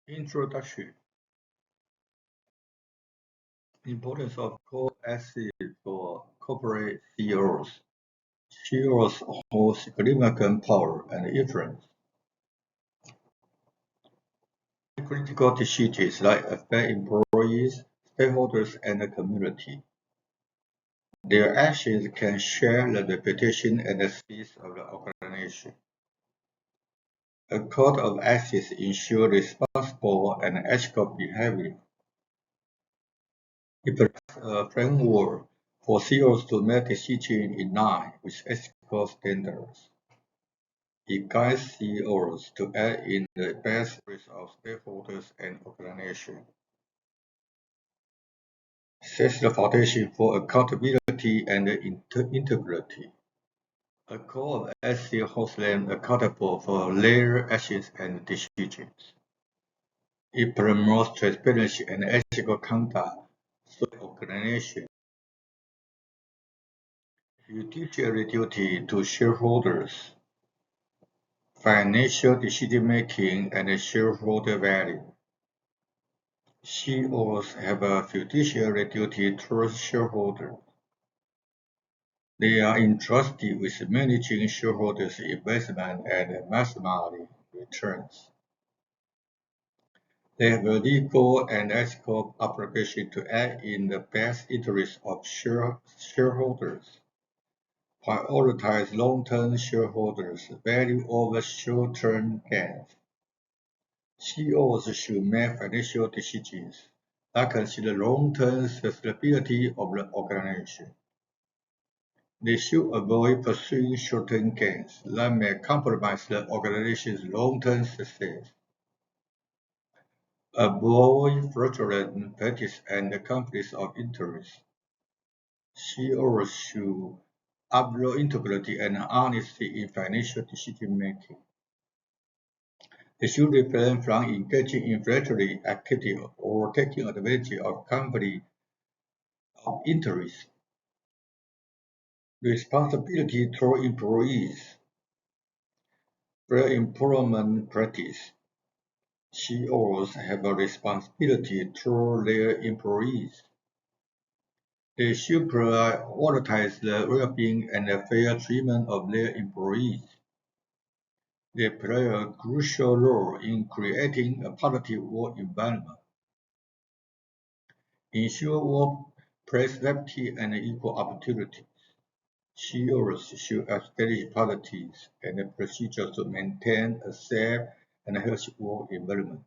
Introduction. Importance of core assets for corporate CEOs. CEOs hold significant power and influence. Critical decisions that affect employees, stakeholders, and the community. Their actions can shape the reputation and the success of the organization. A code of ethics ensures responsible and ethical behavior. It provides a framework for CEOs to make decisions in line with ethical standards. It guides CEOs to act in the best interest of stakeholders and organizations. Sets the foundation for accountability and integrity. A code of ethics holds them accountable for their actions and decisions. It promotes transparency and ethical conduct through the organization. Fiduciary duty to shareholders. Financial decision-making and shareholder value. CEOs have a fiduciary duty towards shareholders. They are entrusted with managing shareholders' investment and maximizing returns. They have a legal and ethical obligation to act in the best interest of shareholders, prioritize long-term shareholders' value over short-term gains. CEOs should make financial decisions that consider long-term sustainability of the organization. They should avoid pursuing short-term gains that may compromise the organization's long-term success. Avoid fraudulent practice and conflicts of interest. CEOs should uphold integrity and honesty in financial decision-making. They should refrain from engaging in fraudulent activity or taking advantage of company of interest. Responsibility toward employees. Fair employment practice. CEOs have a responsibility toward their employees. They should prioritize the well-being and the fair treatment of their employees. They play a crucial role in creating a positive work environment. Ensure workplace safety and equal opportunities. CEOs should establish policies and procedures to maintain a safe and healthy work environment.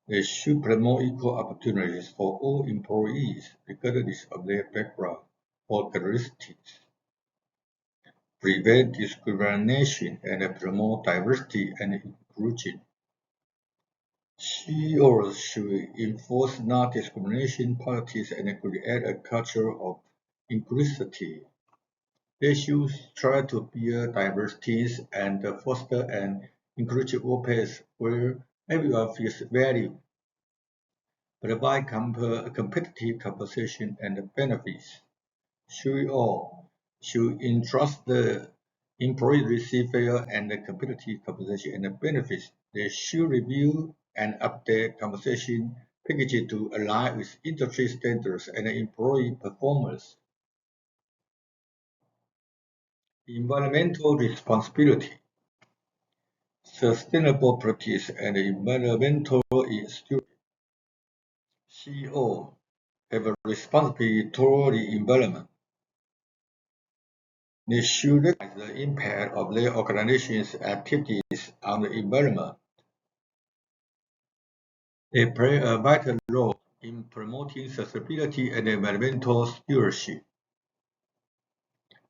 They should promote equal opportunities for all employees, regardless of their background or characteristics. Prevent discrimination and promote diversity and inclusion. CEOs should enforce non-discrimination policies and create a culture of inclusivity. They should strive to build diverse teams and foster an inclusive workplace where everyone feels valued. Provide competitive compensation and benefits. CEO should entrust the employees receive fair and competitive compensation and benefits. They should review and update compensation packages to align with industry standards and employee performance. Environmental responsibility. Sustainable practice and environmental stewardship. CEO have a responsibility toward the environment. They should recognize the impact of their organization's activities on the environment. They play a vital role in promoting sustainability and environmental stewardship.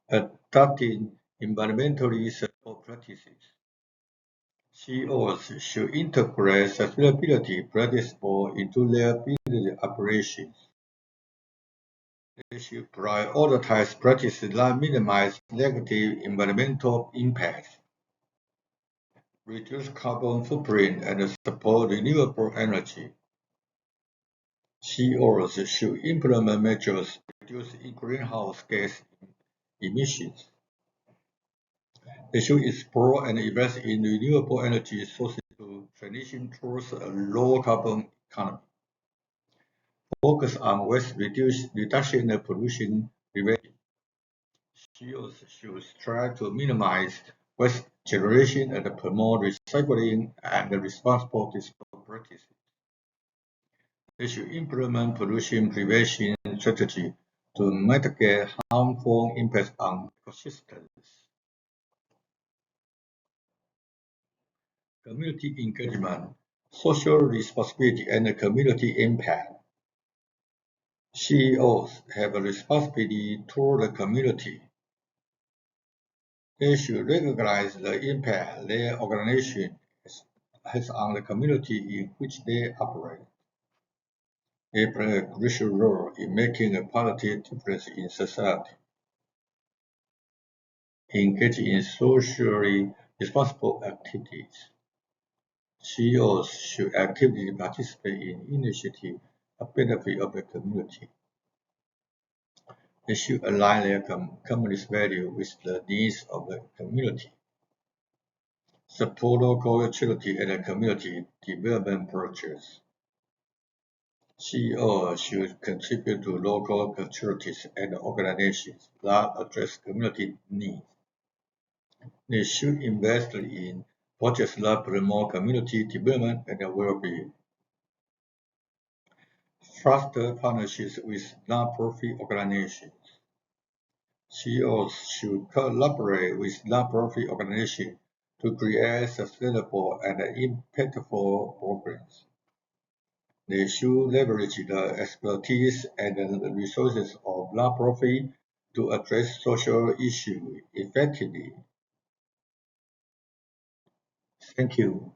Adopting environmentally sustainable practices. CEOs should integrate sustainability practices into their business operations. They should prioritize practices that minimize negative environmental impacts, reduce carbon footprint, and support renewable energy. CEOs should implement measures to reduce greenhouse gas emissions. They should explore and invest in renewable energy sources to transition towards a low-carbon economy. Focus on waste reduction and pollution prevention. CEOs should strive to minimize waste generation and promote recycling and responsible disposal practices. They should implement pollution prevention strategies to mitigate harmful impacts on ecosystems. Community engagement, social responsibility, and community impact. CEOs have a responsibility toward the community. They should recognize the impact their organization has on the community in which they operate. They play a crucial role in making a positive difference in society. Engage in socially responsible activities. CEOs should actively participate in initiatives that benefit of the community. They should align their company's values with the needs of the community. Support local charity and community development projects. CEOs should contribute to local charities and organizations that address community needs. They should invest in projects that promote community development and well-being. Foster partnerships with non-profit organizations. CEOs should collaborate with non-profit organizations to create sustainable and impactful programs. They should leverage the expertise and the resources of non-profit to address social issues effectively. Thank you.